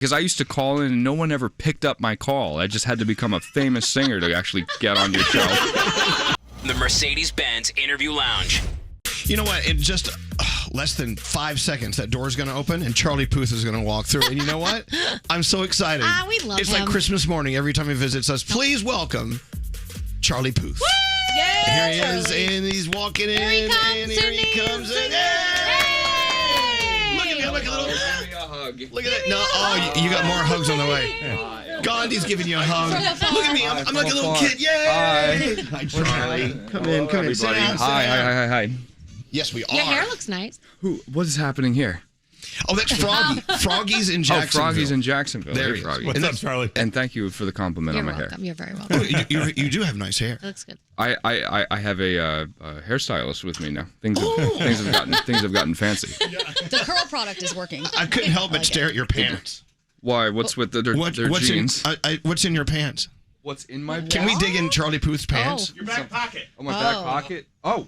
Because I used to call in and no one ever picked up my call. I just had to become a famous singer to actually get on your show. The Mercedes-Benz Interview Lounge. You know what? In just less than 5 seconds, that door's going to open and Charlie Puth is going to walk through. And you know what? I'm so excited. We love him. It's like Christmas morning every time he visits us. Please welcome Charlie Puth. Yay, Here he is, and he's walking in. Here he comes, and here he comes in. Hey! Look at me. I'm like a little... Give me a hug. Look at that. No, you got more hugs on the way. Gandhi's giving you a hug. Look at me. I'm like a little kid. Yay! Hi, Charlie. Come in. Sit down. Hi. Yes, we are. Your hair looks nice. What is happening here? Oh, that's Froggy. Froggy's in Jacksonville. Froggy's in Jacksonville. There Hey, he is. Froggy. What's up, Charlie? And thank you for the compliment You're on my welcome. hair. You're very welcome. You do have nice hair. It looks good. I have a hairstylist with me now. Things have gotten fancy. The curl product is working. I couldn't help but stare at your pants. Why? What's with their jeans? What's in your pants? What's in my pants? Can we dig in Charlie Puth's pants? Your back pocket. Oh, my back pocket? Oh.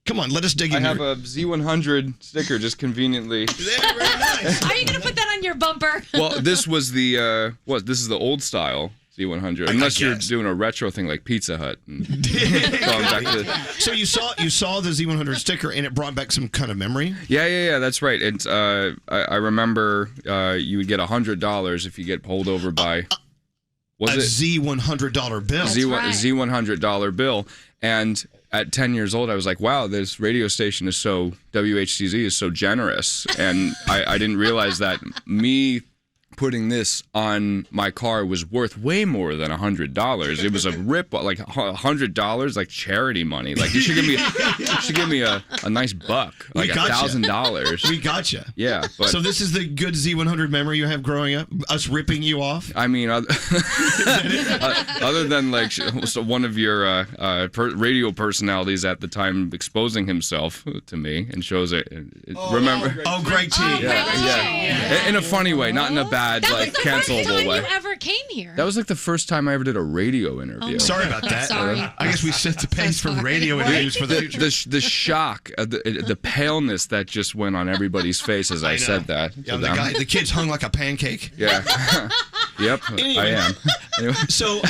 Come on, let us dig in. I have a Z100 sticker just conveniently. Very nice. Are you going to put that on your bumper? Well, this was the this is the old style Z100. Unless you're doing a retro thing like Pizza Hut. And going back to... So you saw the Z100 sticker and it brought back some kind of memory? Yeah, that's right. It's I remember you would get $100 if you get pulled over by Z100 bill. Z100 bill. And at 10 years old, I was like, wow, this radio station WHCZ is so generous. And I didn't realize that me putting this on my car was worth way more than $100. It was a rip, like $100, like charity money. Like you should give me a nice buck, like $1,000. We gotcha. Yeah. But, so this is the good Z100 memory you have growing up? Us ripping you off? I mean, other than like one of your radio personalities at the time exposing himself to me and shows it. Remember? Greg T. Yeah. In a funny way, not in a bad, like cancelable way. You ever came here? That was like the first time I ever did a radio interview. Sorry about that. Sorry. I guess we set the pace for radio interviews for the future. The shock, the paleness that just went on everybody's face as I said that. Yeah, the kid's hung like a pancake. Yeah. Yep. Anyway. I am. Anyway. So,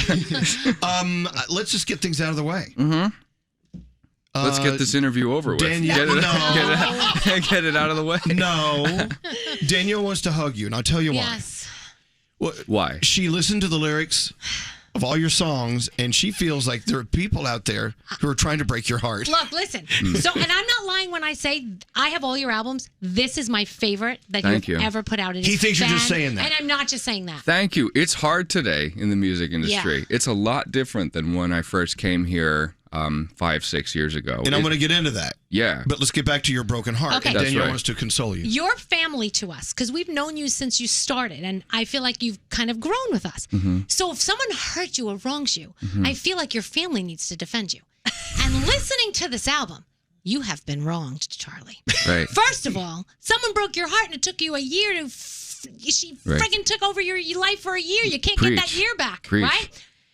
let's just get things out of the way. Mm-hmm. Let's get this interview over with. Danielle, get it out of the way. No. Danielle wants to hug you, and I'll tell you why. Yes. Why? She listened to the lyrics of all your songs, and she feels like there are people out there who are trying to break your heart. Look, listen. So, and I'm not lying when I say I have all your albums. This is my favorite that you've ever put out. He thinks you're just saying that. And I'm not just saying that. Thank you. It's hard today in the music industry. Yeah. It's a lot different than when I first came here 5-6 years ago. And I'm going to get into that. Yeah. But let's get back to your broken heart. Okay. And That's Danielle right. wants to console you. You're family to us because we've known you since you started, and I feel like you've kind of grown with us. Mm-hmm. So if someone hurt you or wrongs you, I feel like your family needs to defend you. And listening to this album, you have been wronged, Charlie. Right. First of all, someone broke your heart, and it took you a year to. She friggin' took over your life for a year. You can't get that year back, right?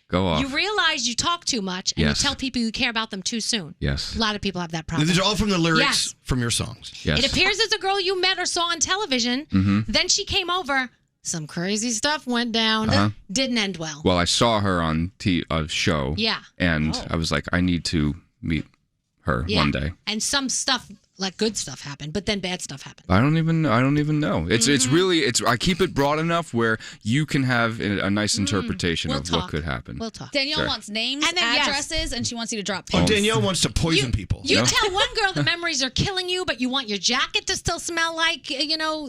Go off. You realize you talk too much, and Yes. you tell people you care about them too soon. Yes. A lot of people have that problem. These are all from the lyrics from your songs. Yes. It appears it's a girl you met or saw on television. Mm-hmm. Then she came over. Some crazy stuff went down. Didn't end well. Well, I saw her on a show. Yeah. And I was like, I need to meet her one day. And some stuff, like good stuff happened, but then bad stuff happened. I don't even know. It's really I keep it broad enough where you can have a nice interpretation of what could happen. We'll talk. Danielle wants names, And then, addresses, and she wants you to drop Oh, pins. Danielle wants to poison people. You tell one girl the memories are killing you, but you want your jacket to still smell like,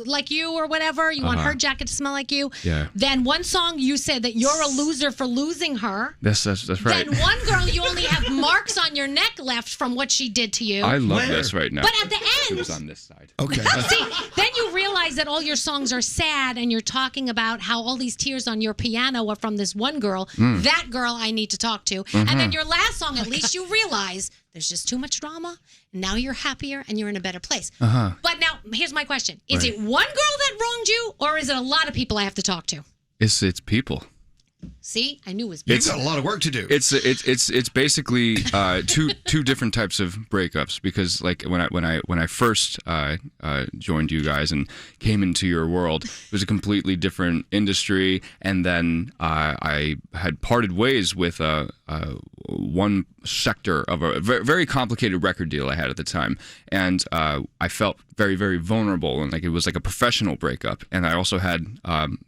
like you or whatever. You want her jacket to smell like you. Yeah. Then one song you said that you're a loser for losing her. That's right. Then one girl you only have marks on your neck left from what she did to you. I love this right now. But at the It end, was on this side. Okay. see, then you realize that all your songs are sad, and you're talking about how all these tears on your piano are from this one girl. That girl I need to talk to. And then your last song, at least you realize there's just too much drama. Now you're happier and you're in a better place. But now, here's my question. Is it one girl that wronged you, or is it a lot of people I have to talk to? It's people. See, I knew it was. You've got a lot of work to do. It's basically two different types of breakups, because like when I first joined you guys and came into your world, it was a completely different industry, and then I had parted ways with one sector of a very complicated record deal I had at the time, and I felt very, very vulnerable, and like it was like a professional breakup. And I also had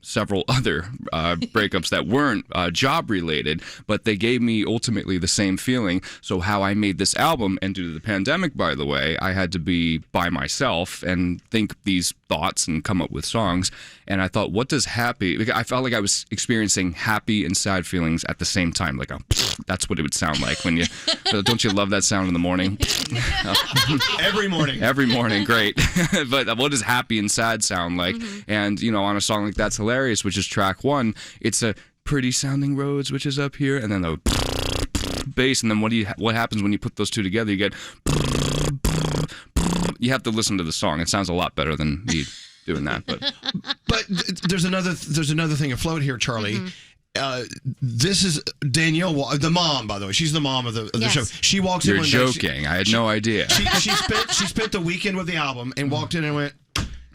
several other breakups that weren't job related, but they gave me ultimately the same feeling. So how I made this album, and due to the pandemic, by the way, I had to be by myself and think these thoughts and come up with songs. And I thought, what does happy? I felt like I was experiencing happy and sad feelings at the same time. Like that's what it would sound like when you. Don't you love that sound in the morning? Every morning. Every morning, great. But what does happy and sad sound like? And on a song like That's Hilarious, which is track 1, it's a pretty sounding roads, which is up here, and then the bass, and then what happens when you put those two together? You get. You have to listen to the song. It sounds a lot better than me doing that. But there's another thing afloat here, Charlie. This is Danielle, the mom, by the way. She's the mom of the show. She walks in You're one joking. I had no idea. She spent the weekend with the album and walked in and went,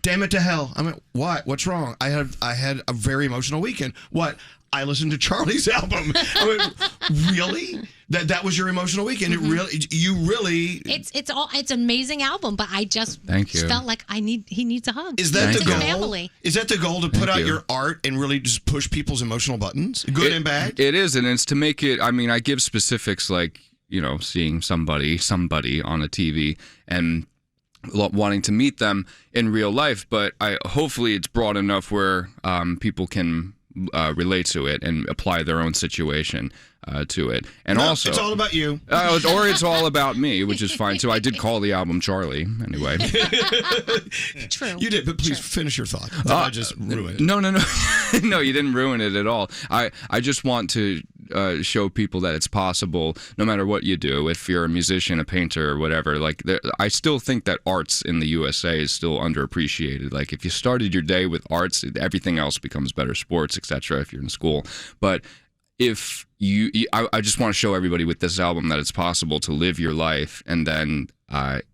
"Damn it to hell!" I went, "What? What's wrong?" I had a very emotional weekend. What? I listened to Charlie's album. I went, "Really? That was your emotional weekend? You really? It's an amazing album, but I just felt like he needs a hug. Is that the goal? Family. Is that the goal, to put out your art and really just push people's emotional buttons, good and bad? It is, and it's to make it. I mean, I give specifics like seeing somebody on a TV and wanting to meet them in real life, but hopefully it's broad enough where people can relate to it and apply their own situation to it. And also, it's all about you. Or it's all about me, which is fine too. I did call the album Charlie, anyway. True. You did, but please finish your thought. I just ruined it. No. No, you didn't ruin it at all. I just want to show people that it's possible, no matter what you do. If you're a musician, a painter, or whatever, like I still think that arts in the USA is still underappreciated. Like if you started your day with arts, everything else becomes better, sports, etc. If you're in school, but if I just want to show everybody with this album that it's possible to live your life and then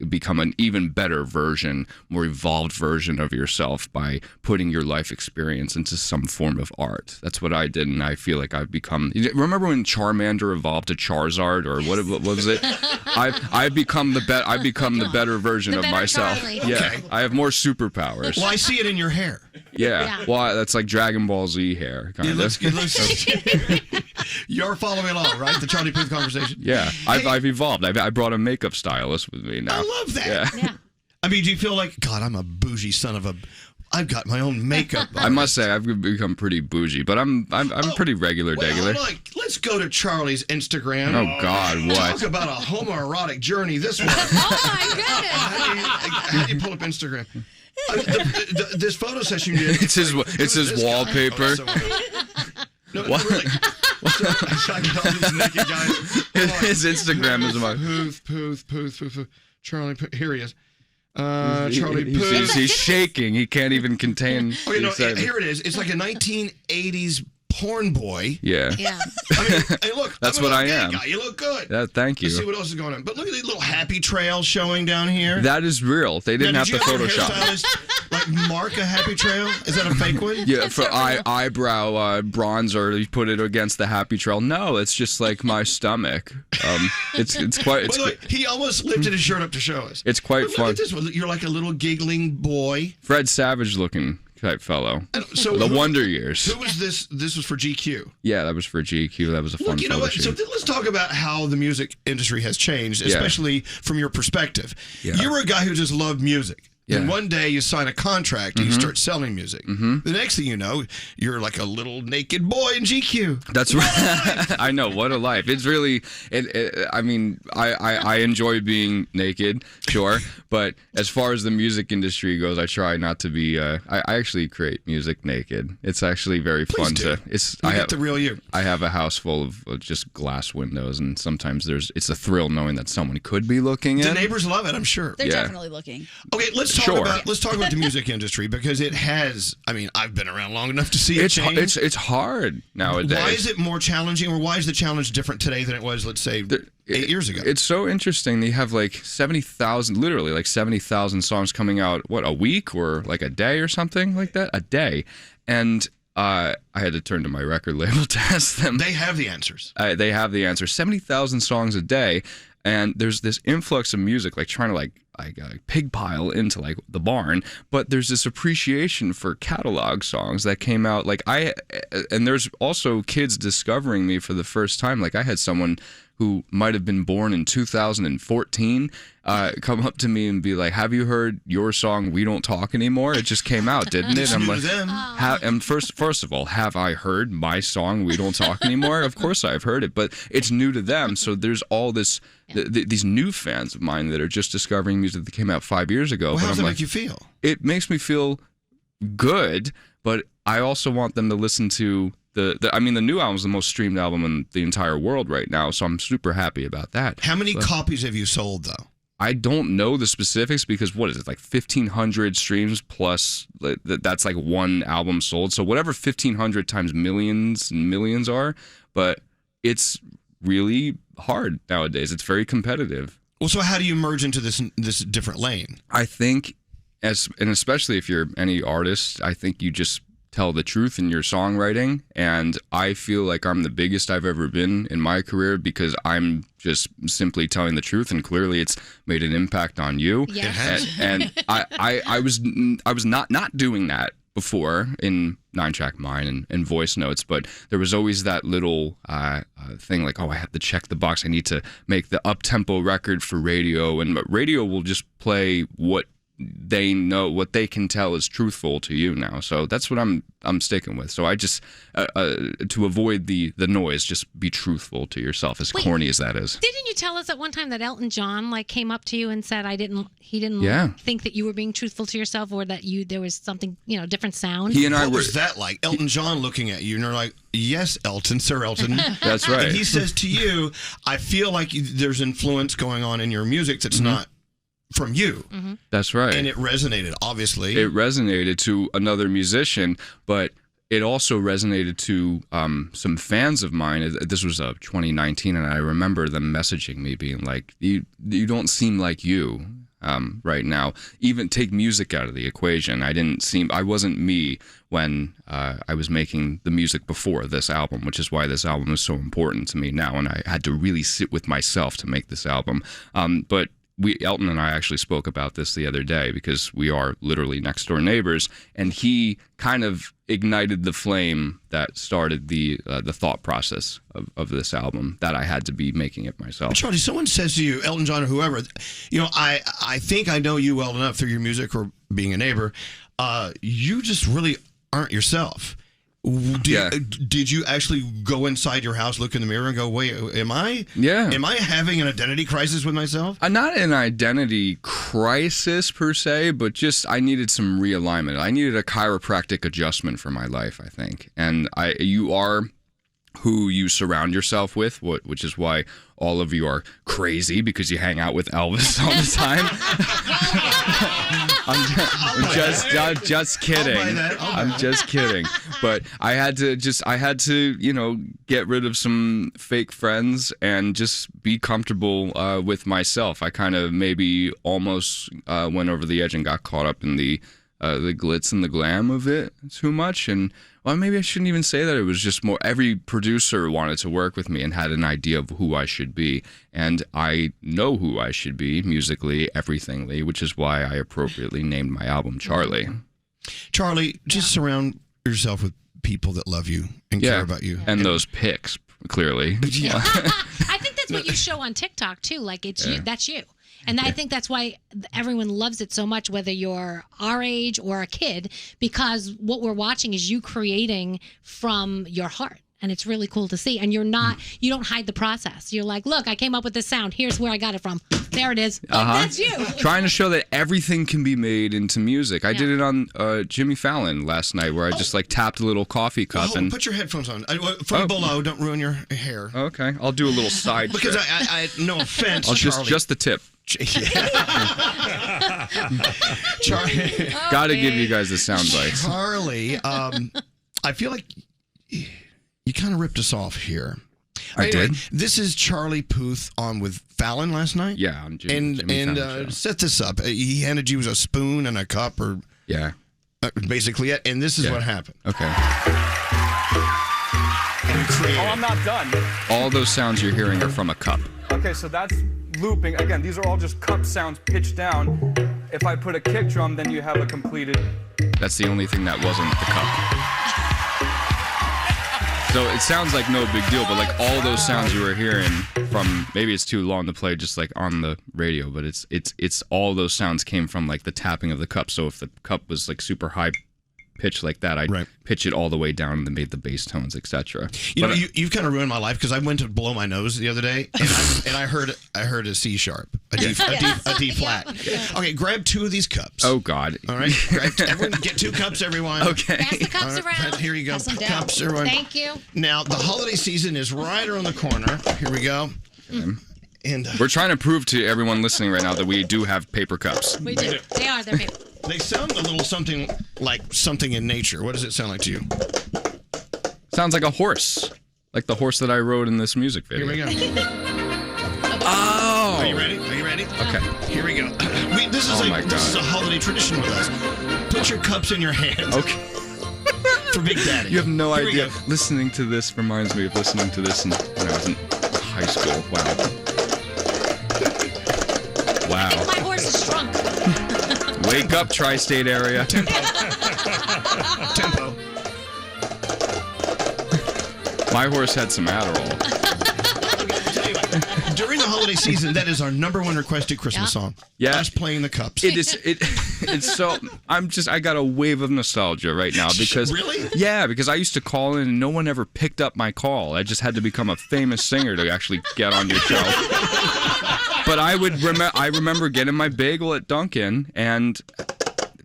become an even better version, more evolved version of yourself by putting your life experience into some form of art. That's what I did, and I feel like I've become. Remember when Charmander evolved to Charizard, or what was it? I've become the better version of myself. Charlie. Yeah, Okay. I have more superpowers. Well, I see it in your hair. Yeah. Well, that's like Dragon Ball Z hair, kind It of. looks good. You're following along, right? The Charlie Puth conversation. Yeah, I've evolved. I brought a makeup stylist with me now. I love that. Yeah. I mean, do you feel like, God, I'm a bougie son of a... I've got my own makeup. I must say, I've become pretty bougie, but I'm pretty regular. Let's go to Charlie's Instagram. Oh God, what? Talk about a homoerotic journey. This one. Oh my goodness! How do you pull up Instagram? This photo session you did. It's his wallpaper. No, What? really. I got all these naked guys. His Instagram is my. Puth. Charlie Puth. Here he is. Charlie Puth. He's shaking. He can't even contain. Okay, no, excitement. here it is. It's like a 1980s porn boy. Yeah. Yeah. I mean, hey, look. That's what I am. Guy. You look good. Yeah, thank Let's see you. what else is going on. But look at the little happy trail showing down here. That is real. They didn't Now, have did to you have your Photoshop. hairstylist, like mark a happy trail? Is that a fake one? Yeah, for eyebrow bronzer, you put it against the happy trail. No, it's just like my stomach. It's quite. By the way, he almost lifted his shirt up to show us. It's quite Look fun. at this one. You're like a little giggling boy. Fred Savage looking type fellow. So The Wonder Years. Who was this? This was for GQ. Yeah, that was for GQ. That was a fun Look, you know photo what? So shoot. let's talk about how the music industry has changed, especially from your perspective. Yeah. You were a guy who just loved music. And Yeah. one day you sign a contract and you start selling music. The next thing you know, you're like a little naked boy in GQ. That's right. I know, what a life. It's really. I mean, I enjoy being naked, sure, but as far as the music industry goes, I try not to be. I actually create music naked. It's actually very fun do. to. It's. We I get have the real you. I have a house full of just glass windows, and sometimes it's a thrill knowing that someone could be looking The in. neighbors love it, I'm sure. They're Yeah. definitely looking. Okay, let's Sure. Let's talk about the music industry because it has. I mean, I've been around long enough to see it change. It's hard nowadays. Why is it more challenging, or why is the challenge different today than it was, let's say, 8 years ago? It's so interesting. They have like 70,000, literally like 70,000 songs coming out. What, a week or like a day or something like that? A day, and I had to turn to my record label to ask them. They have the answers. They have the answer. 70,000 songs a day. And there's this influx of music, like trying to like pig pile into like the barn. But there's this appreciation for catalog songs that came out. Like and there's also kids discovering me for the first time. Like I had someone who might have been born in 2014 come up to me and be like, "Have you heard your song We Don't Talk Anymore? It just came out, didn't it?" I'm like, and first of all, have I heard my song We Don't Talk Anymore? Of course I've heard it, but it's new to them. So there's all this these new fans of mine that are just discovering music that came out 5 years ago. Well, how but does I'm it like, make you feel? It makes me feel good, but I also want them to listen to the new album is the most streamed album in the entire world right now, so I'm super happy about that. How many copies have you sold, though? I don't know the specifics because what is it, like 1,500 streams plus that's like one album sold. So whatever 1,500 times millions and millions are, but it's really hard nowadays. It's very competitive. Well, so how do you merge into this different lane? I think, and especially if you're any artist, I think you just tell the truth in your songwriting, and I feel like I'm the biggest I've ever been in my career because I'm just simply telling the truth, and clearly it's made an impact on you. Yes. And I was not doing that before in 9-Track Mind and voice notes, but there was always that little thing like, oh, I have to check the box. I need to make the up-tempo record for radio, and radio will just play what they know, what they can tell is truthful to you now. So that's what I'm sticking with. So I just to avoid the noise, just be truthful to yourself, as corny as that is. Didn't you tell us at one time that Elton John came up to you and said he didn't think that you were being truthful to yourself, or that there was something, different sound? He and I what was that like? Elton John looking at you and you're like, "Yes, Elton, Sir Elton." That's right. And he says to you, "I feel like there's influence going on in your music that's not from you." Mm-hmm. That's right. And it resonated, obviously. It resonated to another musician, but it also resonated to some fans of mine. This was 2019, and I remember them messaging me being like, you don't seem like you right now. Even take music out of the equation. I wasn't me when I was making the music before this album, which is why this album is so important to me now, and I had to really sit with myself to make this album. But Elton and I actually spoke about this the other day because we are literally next door neighbors, and he kind of ignited the flame that started the thought process of this album, that I had to be making it myself. Charlie, someone says to you, Elton John or whoever, I think I know you well enough through your music or being a neighbor. You just really aren't yourself. Did you actually go inside your house, look in the mirror, and go, "Wait, am I having an identity crisis with myself?" Not an identity crisis per se, but just I needed some realignment. I needed a chiropractic adjustment for my life, I think. And you are who you surround yourself with, which is why all of you are crazy, because you hang out with Elvis all the time. I'm just kidding. I'm just kidding. But I had to get rid of some fake friends and just be comfortable with myself. I kind of maybe almost went over the edge and got caught up in the glitz and the glam of it too much. And well, maybe I shouldn't even say that. It was just more, every producer wanted to work with me and had an idea of who I should be. And I know who I should be musically, everythingly, which is why I appropriately named my album Charlie. Charlie, just surround yourself with people that love you and care about you. And those pics, clearly. Yeah. I think that's what you show on TikTok, too. Like, it's you. That's you. And I think that's why everyone loves it so much, whether you're our age or a kid, because what we're watching is you creating from your heart. And it's really cool to see. And you don't hide the process. You're like, look, I came up with this sound. Here's where I got it from. There it is. Oh, that's you. Trying to show that everything can be made into music. I did it on Jimmy Fallon last night, where I just like tapped a little coffee cup and put your headphones on. From below, don't ruin your hair. Okay, I'll do a little side. Because trip. I no offense, I'll Charlie. just the tip. Charlie. Got to give you guys the sound bites. Charlie, I feel like you kind of ripped us off here. I did. This is Charlie Puth on with Fallon last night. Yeah, on Jimmy Fallon show. Set this up. He handed you a spoon and a cup, or basically it. And this is what happened. Okay. Oh, I'm not done. All those sounds you're hearing are from a cup. Okay, so that's looping. Again, these are all just cup sounds pitched down. If I put a kick drum, then you have a completed. That's the only thing that wasn't the cup. So it sounds like no big deal, but like all those sounds you were hearing from, maybe it's too long to play just like on the radio, but it's all those sounds came from like the tapping of the cup. So if the cup was like super high pitch like that, I'd pitch it all the way down and made the bass tones, etc. You've kind of ruined my life, because I went to blow my nose the other day, and I heard a C sharp, a D flat. Okay, grab 2 of these cups. Oh God! All right, everyone get 2 cups, everyone. Okay. Pass the cups around. Here you go, Pass them down. cups, everyone. Thank you. Now the holiday season is right around the corner. Here we go. And we're trying to prove to everyone listening right now that we do have paper cups. We do. They're paper. They sound a little something like something in nature. What does it sound like to you? Sounds like a horse, like the horse that I rode in this music video. Here we go. Oh! Are you ready? Are you ready? Okay. Here we go. This is a holiday tradition with us. Put your cups in your hand. Okay. For Big Daddy. You have no Here we idea. go. Listening to this reminds me of listening to this when I was in high school. Wow. I think my horse is shrunk. Wake up, tri-state area. Tempo. My horse had some Adderall. During the holiday season, that is our #1 requested Christmas song. Yeah. Us playing the cups. It's so I got a wave of nostalgia right now because Really? Yeah, because I used to call in and no one ever picked up my call. I just had to become a famous singer to actually get on your show. But I remember getting my bagel at Dunkin' and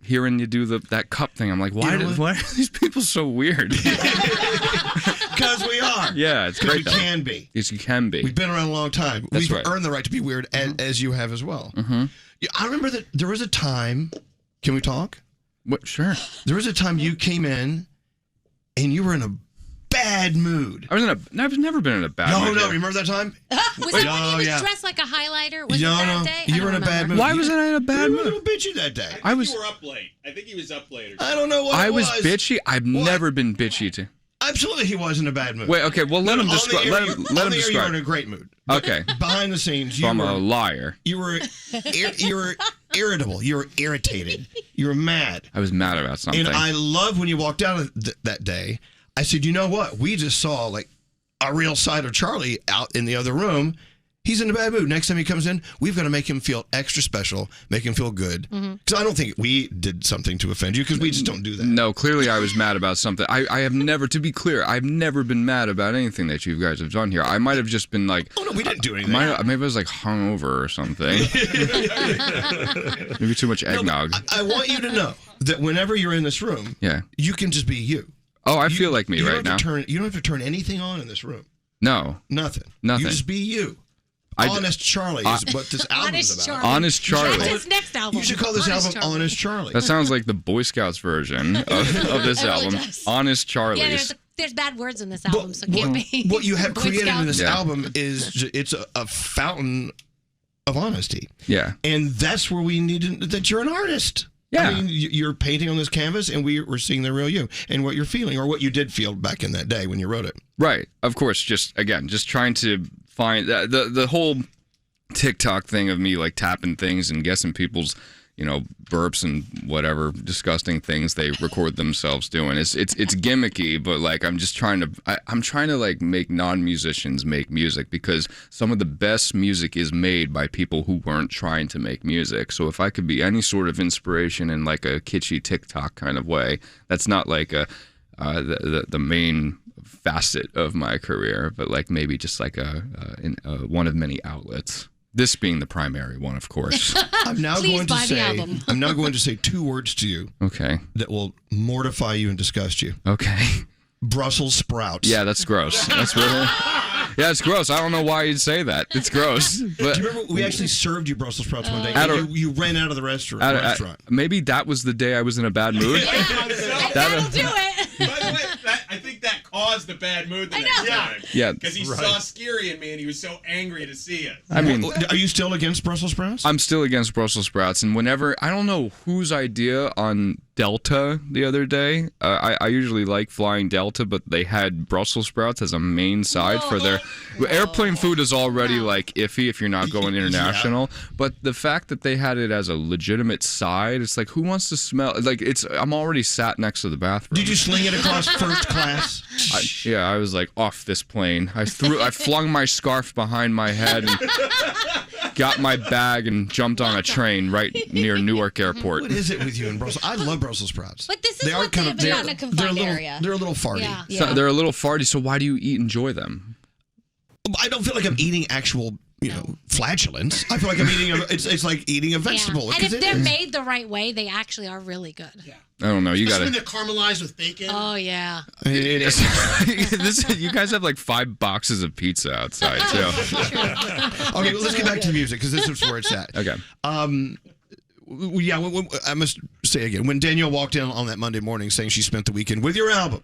hearing you do that cup thing. I'm like, why are these people so weird? Because we are. Yeah, it's great. We can be. Yes, you can be. We've been around a long time. That's We've right. earned the right to be weird, as you have as well. Mm-hmm. Yeah, I remember that there was a time. Can we talk? What? Sure. There was a time you came in, and you were in a bad mood. I've never been in a bad mood. No. Remember that time? Was it when he was dressed like a highlighter? Was it that day? You were in a bad mood. Why was I in a bad You mood? were a little bitchy that day. I was. You were up late. I think he was up later. I don't know what I it was bitchy. I've never been bitchy to. Absolutely, he was in a bad mood. Wait, okay. Well, let him describe. Let him You were in describe. a great mood. Okay. Behind the scenes, So I'm a liar. You were irritable. You were irritated. You were mad. I was mad about something. And I love when you walked out that day. I said, you know what? We just saw like a real side of Charlie out in the other room. He's in a bad mood. Next time he comes in, we've got to make him feel extra special, make him feel good. Because I don't think we did something to offend you, because we just don't do that. No, clearly I was mad about something. I have never, to be clear, I've never been mad about anything that you guys have done here. I might have just been like... Oh, no, we didn't do anything. Maybe I was like hungover or something. Maybe too much eggnog. No, I want you to know that whenever you're in this room, you can just be you. Oh, I feel like me right now. You don't have to turn anything on in this room. No. Nothing. Nothing. You just be you. Honest Charlie is what this album is about. Honest Charlie. That's his next album. You should call this album Honest Charlie. That sounds like the Boy Scouts version of this album. does. Honest Charlie's. Yeah, there's bad words in this album, so can't be. What you have Boy created in this Scouts. album is it's a fountain of honesty. Yeah. And that's where we need that you're an artist. Yeah. I mean, you're painting on this canvas, and we're seeing the real you and what you're feeling, or what you did feel back in that day when you wrote it. Right. Of course. Just trying to find the whole TikTok thing of me like tapping things and guessing people's, burps and whatever disgusting things they record themselves doing. It's gimmicky, but like I'm trying to like make non-musicians make music, because some of the best music is made by people who weren't trying to make music. So if I could be any sort of inspiration in like a kitschy TikTok kind of way, that's not like the main facet of my career, but like maybe just like one of many outlets. This being the primary one, of course. I'm now Please going to buy the say album. I'm now going to say 2 words to you Okay. that will mortify you and disgust you. Okay. Brussels sprouts. Yeah, that's gross. That's really. Yeah, it's gross. I don't know why you'd say that. It's gross. But Do you remember we actually served you Brussels sprouts one day? At And a- you ran out of the restaurant. maybe that was the day I was in a bad mood. That'll do it. By the way, I think that caused the bad mood the next time. Yeah. Because he saw Scary in me and he was so angry to see us. I mean, Are you still against Brussels sprouts? I'm still against Brussels sprouts, and whenever I don't know whose idea on Delta the other day. I usually like flying Delta, but they had Brussels sprouts as a main side for their airplane food is already like iffy if you're not going international. Yeah. But the fact that they had it as a legitimate side, it's like who wants to smell like it's. I'm already sat next to the bathroom. Did you sling it across first class? I was like off this plane. I flung my scarf behind my head and got my bag and jumped on a train right near Newark Airport. What is it with you in Brussels? I love Brussels sprouts. But this is what they have not in a confined area. They're a little farty. Yeah. So they're a little farty. So why do you enjoy them? I don't feel like I'm eating actual, flatulence. I feel like I'm eating. It's like eating a vegetable. And if they're made the right way, they actually are really good. Yeah. I don't know. You got when they're caramelized with bacon. Oh yeah. It is. You guys have like 5 boxes of pizza outside too. Okay, well, let's get back to the music because this is where it's at. Okay. Yeah, I must say again, when Danielle walked in on that Monday morning saying she spent the weekend with your album,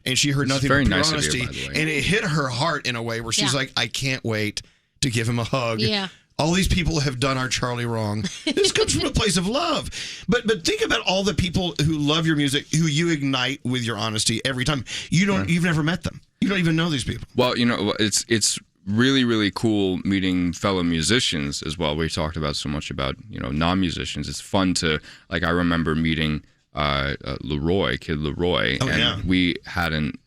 and she heard nothing very but pure nice honesty, of you, by the way. and it hit her heart in a way where she's like, I can't wait to give him a hug. Yeah. All these people have done our Charlie wrong. This comes from a place of love. But think about all the people who love your music, who you ignite with your honesty every time. You've never met them. You don't even know these people. Well, it's really, really cool meeting fellow musicians as well. We talked about so much about, non-musicians. It's fun to, like, I remember meeting Kid Leroy, and we hadn't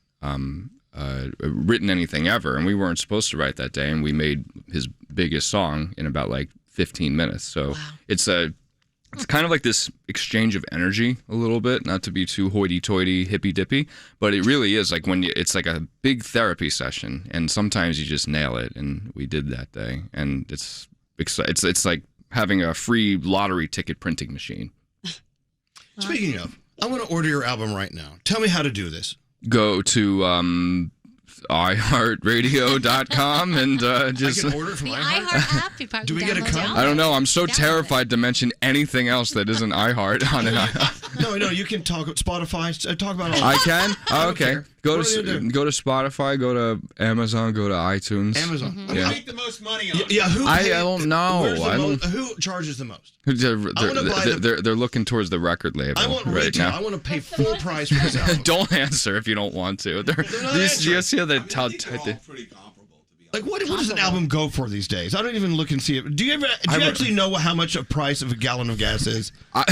written anything ever, and we weren't supposed to write that day, and we made his biggest song in about, 15 minutes. So it's kind of like this exchange of energy a little bit, not to be too hoity-toity, hippy-dippy, but it really is like it's like a big therapy session, and sometimes you just nail it, and we did that day, and it's like having a free lottery ticket printing machine. Speaking of, I want to order your album right now. Tell me how to do this. Go to iHeartRadio.com and just. I can order it from The iHeart. iHeart app. You probably Do we get a download cut? it. I don't know. I'm so Download it. terrified to mention anything else that isn't iHeart on it. No, you can talk Spotify. Talk about all. I can? Oh, okay. care. Go What to do you do? go to Spotify, go to Amazon, go to iTunes. Amazon. Who Yeah. make the most money on it? Yeah, who? I don't know. Where's the I don't- who charges the most? They're, wanna buy they're looking towards the record label I want right retail. now. I want to pay full price for this album. Don't answer if you don't want to. not These you see how they I think they're all pretty comparable, to be honest. Like what does an album go for these days? I don't even look and see it. Do you actually know how much a price of a gallon of gas is? Well,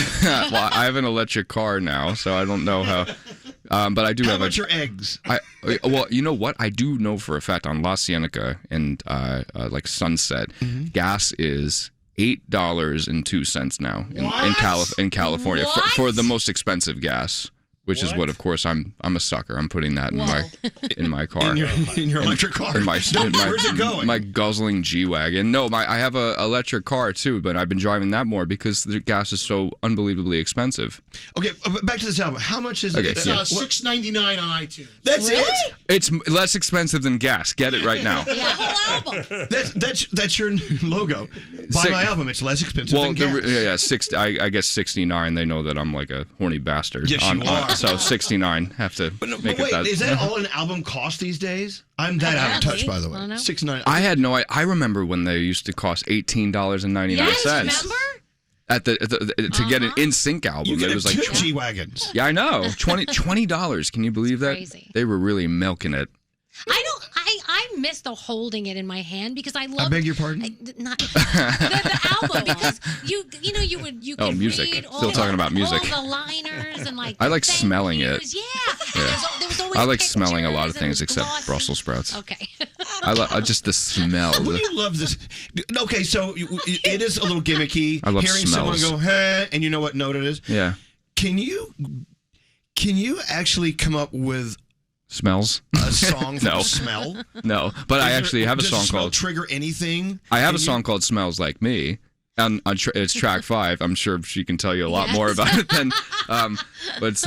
I have an electric car now, so I don't know how. But I do How have much are eggs? well, you know what? I do know for a fact on La Cienega and like Sunset, gas is $8.02 now in California for the most expensive gas. Which is what, of course, I'm a sucker. I'm putting that in my car. In your electric car. Where's it going? My guzzling G-Wagon. No, I have a electric car too, but I've been driving that more because the gas is so unbelievably expensive. Okay, back to this album. How much is it? Okay, It's yeah. $6.99 on iTunes. That's it. It's less expensive than gas. Get it right now. The whole album. That's your new logo. Buy my album. It's less expensive than gas. 60. I guess 69. They know that I'm like a horny bastard. Yes, you are. So 69. Have to make Wait, it that. is that all an album costs these days? I'm that out of touch, by the way. I don't know. $6.99. I had no. I remember when they used to cost $18.99. Yes, remember? At to get an In Sync album, You get it was like two G-Wagons. yeah, I know $20. Can you believe that? crazy. They were really milking it. I miss the holding it in my hand because I love. I beg your pardon? Not the album because you Oh, could music. read Still talking about music. all the liners and like I like thank smelling it. yous. Yeah. There was always I like smelling a lot of pictures and things except glossy. Brussels sprouts. Okay. I just the smell. What do you love this? Okay, so it is a little gimmicky. I love hearing smells. someone go, hey, and you know what note it is? Yeah. Can you actually come up with Smells? A song from No. Smell? No, but I actually have a Does song Smell called. trigger anything? I have a song called "Smells Like Me." And it's track 5. I'm sure she can tell you a lot more about it than. But it's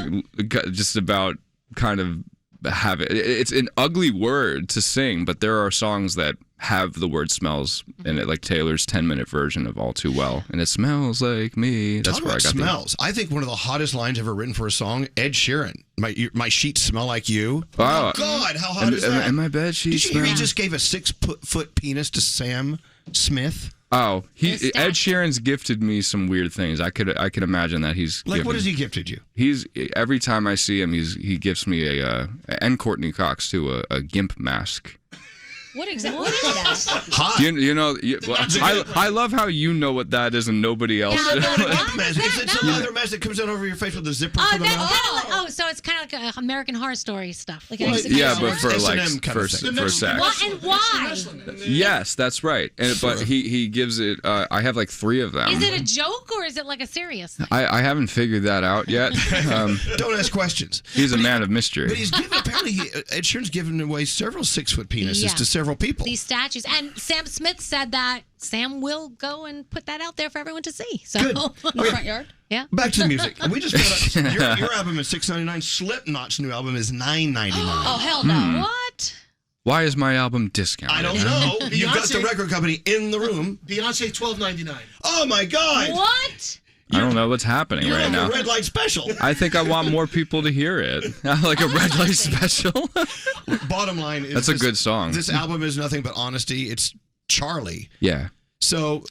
just about kind of it's an ugly word to sing, but there are songs that have the word "smells" in it, like Taylor's 10-minute version of "All Too Well," and it smells like me. That's Talk where I about got smells. I think one of the hottest lines ever written for a song, Ed Sheeran. My sheets smell like you. Wow. Oh God, how hot is that? And my bed sheets. Did you hear he just gave a 6-foot penis to Sam Smith? Oh, Ed Sheeran's gifted me some weird things. I could imagine that he's what has he gifted you? He's every time I see him, he gifts me and Courtney Cox too a GIMP mask. What exactly? What is that? Hot. I love how you know what that is and nobody else. What is a mask? It's a leather mask that comes down over your face with a zipper for the mouth. So it's kind of like American Horror Story stuff. Like Yeah, but for like S&M kind of thing. for sex. What and why? Yes, that's right. But he gives it. I have like 3 of them. Is it a joke or is it like a serious thing? I haven't figured that out yet. Don't ask questions. He's a man of mystery. But he's given Ed Sheeran's given away several 6-foot penises to several people. These statues. And Sam Smith said that Sam will go and put that out there for everyone to see. So Good. In the front yard? Yeah. Back to the music. We just found out your album is $6.99. Slipknot's new album is $9.99. Oh, hell no. What? Why is my album discounted? I don't know. You've got the record company in the room. Beyonce $12.99. Oh my God! What? I don't know what's happening You're right like now. a red light special. I think I want more people to hear it. Like a red light special. Bottom line is That's a good song. This album is nothing but honesty. It's Charlie. Yeah. So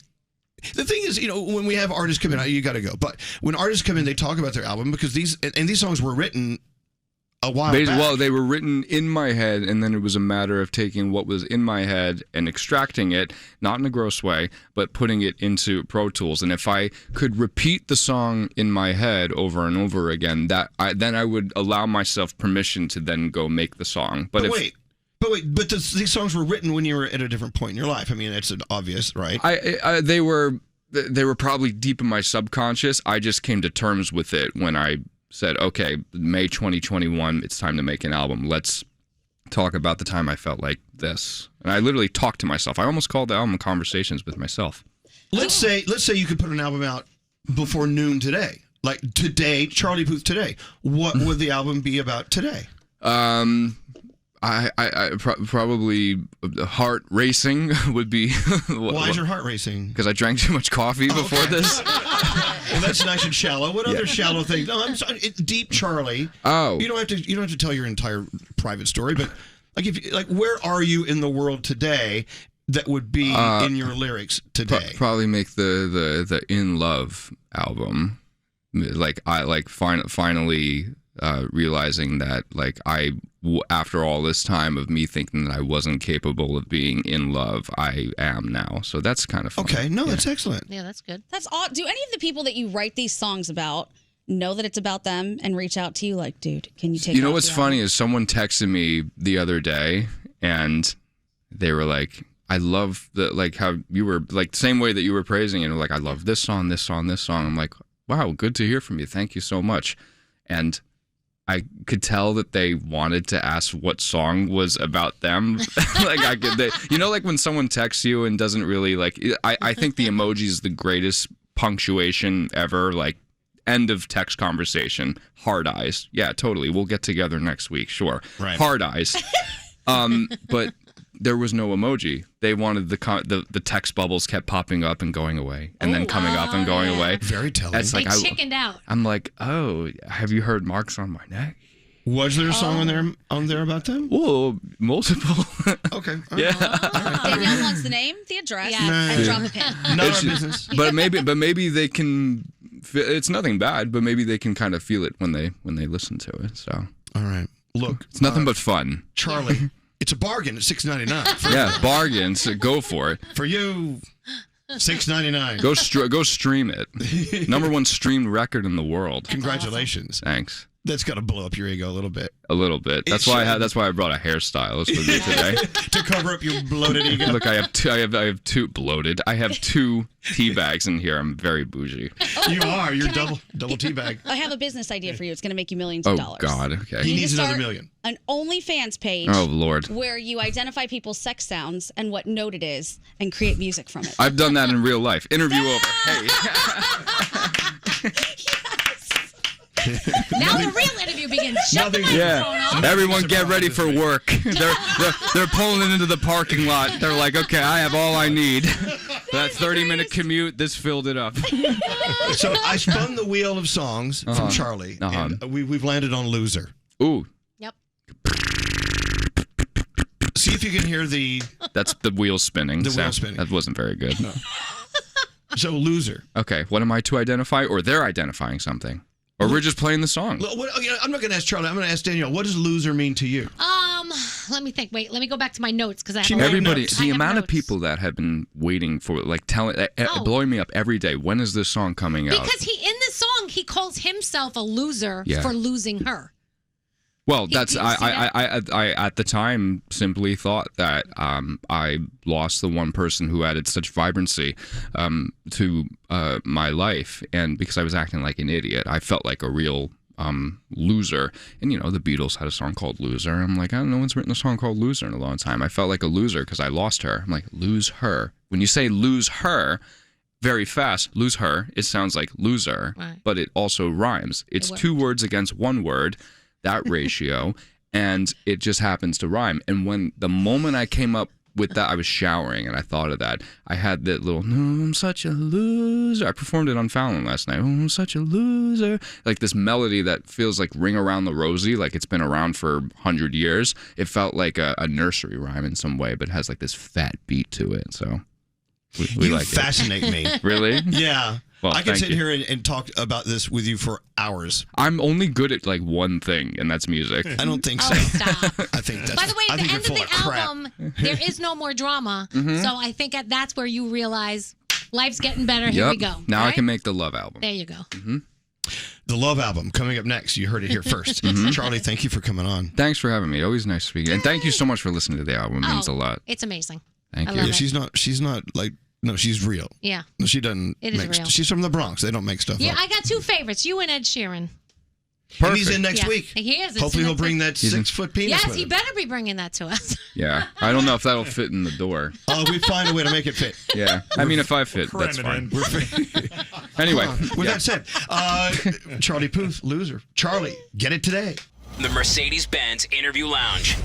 the thing is, when we have artists come in, you got to go. But when artists come in, they talk about their album because these songs were written a while back. Well, they were written in my head, and then it was a matter of taking what was in my head and extracting it, not in a gross way, but putting it into Pro Tools. And if I could repeat the song in my head over and over again, then I would allow myself permission to then go make the song. But these songs were written when you were at a different point in your life. I mean, it's obvious, right? They were probably deep in my subconscious. I just came to terms with it when I said, okay, May 2021, it's time to make an album. Let's talk about the time I felt like this. And I literally talked to myself. I almost called the album Conversations with Myself. Let's say you could put an album out before noon today. Like today, Charlie Puth today. What would the album be about today? Probably heart racing would be. Why is your heart racing? Because I drank too much coffee before this. Well, that's nice and shallow. What other shallow thing? No, I'm sorry. It's deep, Charlie. Oh, you don't have to tell your entire private story, but where are you in the world today? That would be in your lyrics today. Probably make the In Love album. Finally realizing that after all this time of me thinking that I wasn't capable of being in love, I am now. So that's kind of fun. Okay, no, that's excellent. Yeah, that's good. That's odd. Do any of the people that you write these songs about know that it's about them and reach out to you like, dude, can you take? You know what's funny is someone texted me the other day and they were like, I love how you were like same way that you were praising it. Like, I love this song, this song, this song. I'm like, wow, good to hear from you. Thank you so much. And I could tell that they wanted to ask what song was about them. Like when someone texts you and doesn't really I think the emoji is the greatest punctuation ever. Like, end of text conversation. Hard eyes. Yeah, totally. We'll get together next week. Sure. Right. Hard eyes. But there was no emoji. They wanted the text bubbles kept popping up and going away, and then coming up and going away. Very telling. That's They chickened out. I'm like, oh, have you heard Marks on My Neck? Was there a song on there about them? Oh, multiple. Okay. Yeah. Danielle wants the name, the address, and drop a pin. None of our business. But maybe they can. It's nothing bad, but maybe they can kind of feel it when they listen to it. So. All right. Look, it's nothing but fun. Charlie. It's a bargain at $6.99. Yeah, bargain. So go for it. For you, $6.99. Go stream it. #1 streamed record in the world. Congratulations. Thanks. That's got to blow up your ego a little bit. A little bit. That's why I brought a hairstylist with me today to cover up your bloated ego. Look, I have two bloated. I have 2 tea bags in here. I'm very bougie. You are. You're double tea bag. I have a business idea for you. It's going to make you millions of dollars. Oh God. Okay. He You needs need to another start million. An OnlyFans page. Oh Lord. Where you identify people's sex sounds and what note it is, and create music from it. I've done that in real life. Interview over. Hey. Now the real interview begins. Shut the microphone off. Everyone get ready for work. They're pulling into the parking lot. They're like, okay, I have all I need. That 30-minute commute, this filled it up. So I spun the wheel of songs from Charlie, and we've landed on Loser. Ooh. Yep. See if you can hear the... That's the wheel spinning. The wheel spinning. That wasn't very good. No. So Loser. Okay, what am I to identify? Or they're identifying something? Or we're just playing the song? I'm not going to ask Charlie. I'm going to ask Danielle. What does Loser mean to you? Let me think. Wait, let me go back to my notes because I have Everybody, notes. the amount of people that have been waiting for, like, blowing me up every day. When is this song coming out? Because in this song he calls himself a loser for losing her. Well, that's I at the time simply thought that I lost the one person who added such vibrancy to my life, and because I was acting like an idiot, I felt like a real loser. And you know, the Beatles had a song called Loser. I'm like, no one's written a song called Loser in a long time. I felt like a loser because I lost her. I'm like, lose her. When you say lose her very fast, lose her, it sounds like loser, but it also rhymes. It's 2 words against 1 word. That ratio, and it just happens to rhyme. And the moment I came up with that, I was showering and I thought of that. I had that little, no, I'm such a loser. I performed it on Fallon last night. Oh, I'm such a loser. Like this melody that feels like Ring Around the Rosie, like it's been around for 100 years. It felt like a nursery rhyme in some way, but has like this fat beat to it. So we you like fascinate me. Really? Yeah. Well, I can sit here and talk about this with you for hours. I'm only good at like one thing, and that's music. I don't think so. Oh, stop. I think that's. By the way, I at the think end you're of full the album, there is no more drama. So I think that's where you realize life's getting better. Here we go. Now I can make the love album. There you go. The Love album coming up next. You heard it here first. Charlie, thank you for coming on. Thanks for having me. Always nice speaking. And thank you so much for listening to the album. It means a lot. It's amazing. Thank you. love Yeah, it. she's not like. No, she's real. Yeah. No, she doesn't. It is real. She's from the Bronx. They don't make stuff Yeah, up. I got 2 favorites. You and Ed Sheeran. And he's in next week. He is. Hopefully he'll bring that 6-foot penis Yes, with he him. better be bringing that to us. Yeah. I don't know if that'll fit in the door. Oh, we find a way to make it fit. Yeah. I mean, if I fit, that's fine. Anyway. With that said, Charlie Puth, Loser. Charlie, get it today. The Mercedes-Benz Interview Lounge.